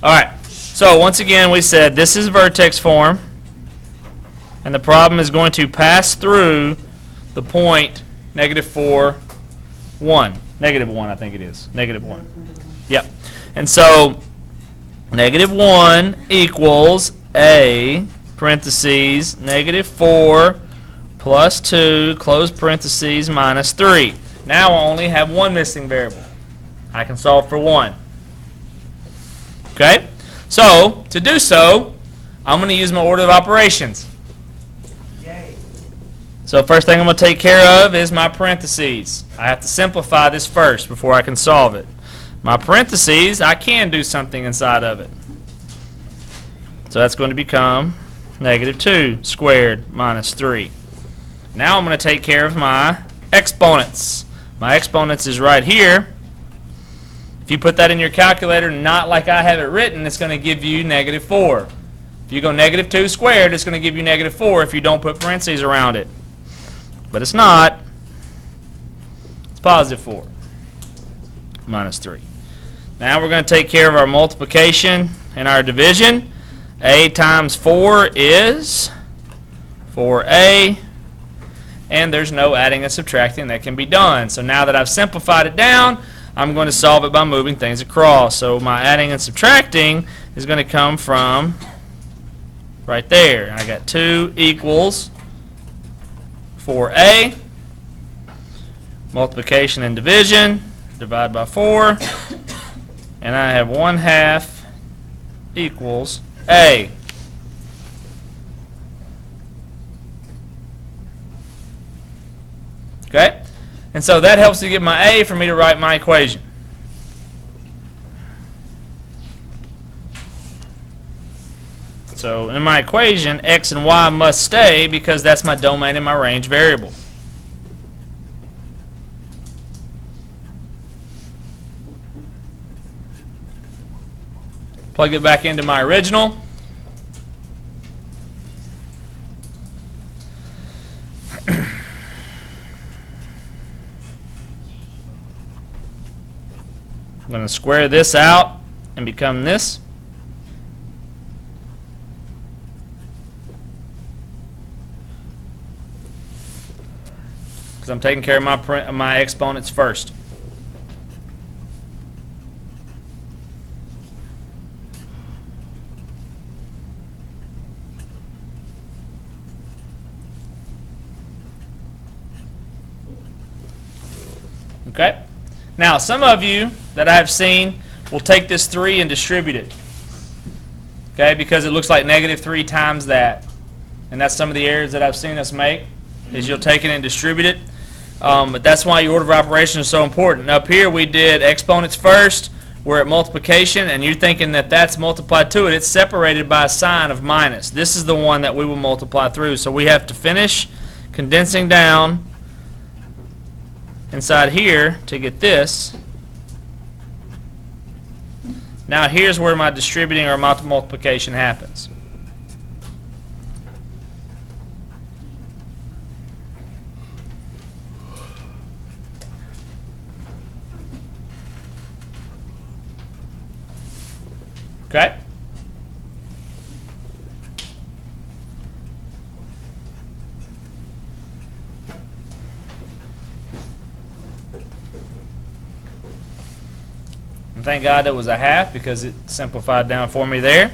Alright, so once again we said this is vertex form, and the problem is going to pass through the point -4, 1. -1, I think it is. -1. Yep. And so -1 equals a parentheses -4 plus 2 close parentheses minus 3. Now I only have one missing variable. I can solve for 1. Okay? So, to do so, I'm going to use my order of operations. Yay. So first thing I'm going to take care of is my parentheses. I have to simplify this first before I can solve it. My parentheses, I can do something inside of it. So that's going to become -2 squared minus 3. Now I'm going to take care of my exponents. My exponents is right here. If you put that in your calculator, not like I have it written, it's going to give you -4. If you go -2 squared, it's going to give you -4 if you don't put parentheses around it. But it's not. It's +4 minus 3. Now we're going to take care of our multiplication and our division. A times 4 is 4a. And there's no adding and subtracting that can be done. So now that I've simplified it down, I'm going to solve it by moving things across. So my adding and subtracting is going to come from right there. I got 2 equals 4a. Multiplication and division, divide by 4. And I have 1/2 equals a. Okay? And so that helps to get my a for me to write my equation. So in my equation, x and y must stay because that's my domain and my range variable. Plug it back into my original. I'm going to square this out and become this. Because I'm taking care of my exponents first. Okay? Now, some of you that I've seen will take this 3 and distribute it. Okay? Because it looks like -3 times that. And that's some of the errors that I've seen us make, is you'll take it and distribute it. But that's why your order of operations is so important. Up here we did exponents first. We're at multiplication, and you're thinking that that's multiplied to it. It's separated by a sign of minus. This is the one that we will multiply through. So we have to finish condensing down inside here to get this. Now here's where my distributing or my multiplication happens. Okay? And thank God it was a half because it simplified down for me there.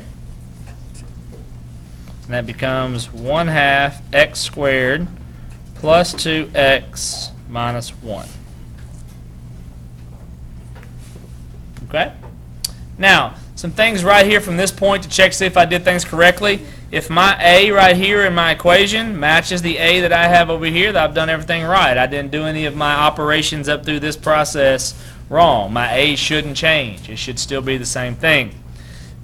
And that becomes 1/2 x squared plus 2x minus 1. Okay? Now, some things right here from this point to check to see if I did things correctly. If my a right here in my equation matches the a that I have over here, that I've done everything right. I didn't do any of my operations up through this process wrong. My a shouldn't change. It should still be the same thing.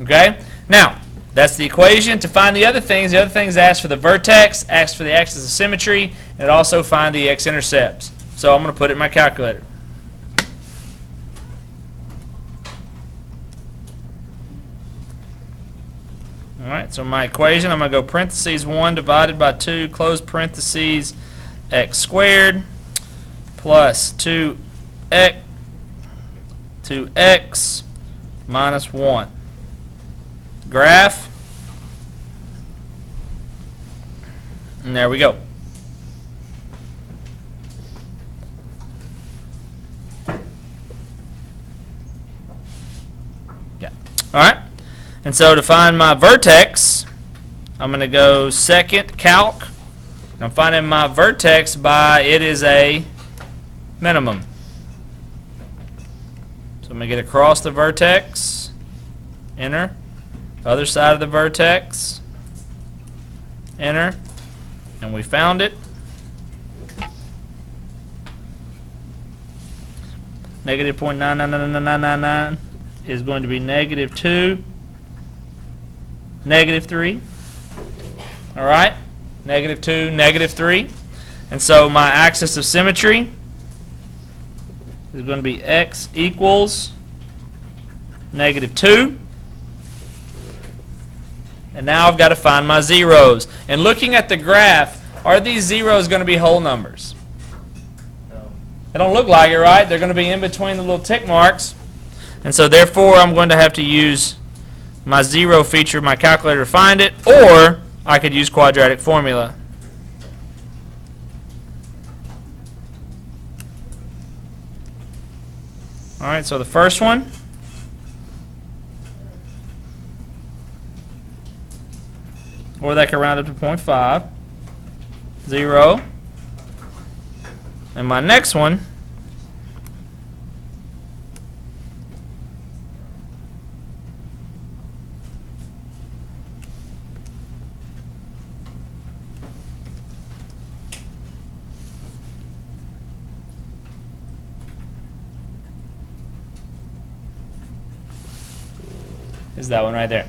Okay? Now, that's the equation. To find the other things ask for the vertex, ask for the axis of symmetry, and it also find the x-intercepts. So I'm going to put it in my calculator. Alright, so my equation, I'm going to go parentheses 1 divided by 2, close parentheses, x squared plus 2x minus 1. graph. And there we go. Yeah. All right. And so to find my vertex, I'm going to go second calc. I'm finding my vertex by it is a minimum. So I'm going to get across the vertex, enter, other side of the vertex, enter, and we found it. Negative 0.999999 is going to be negative 2, negative 3. All right, negative 2, negative 3. And so my axis of symmetry is going to be x equals negative 2. And now I've got to find my zeros. And looking at the graph, are these zeros going to be whole numbers? No. They don't look like it, right? They're going to be in between the little tick marks. And so therefore I'm going to have to use my zero feature of my calculator to find it, or I could use quadratic formula. All right, so the first one, or that could round up to 0.5, 0. And my next one is that one right there.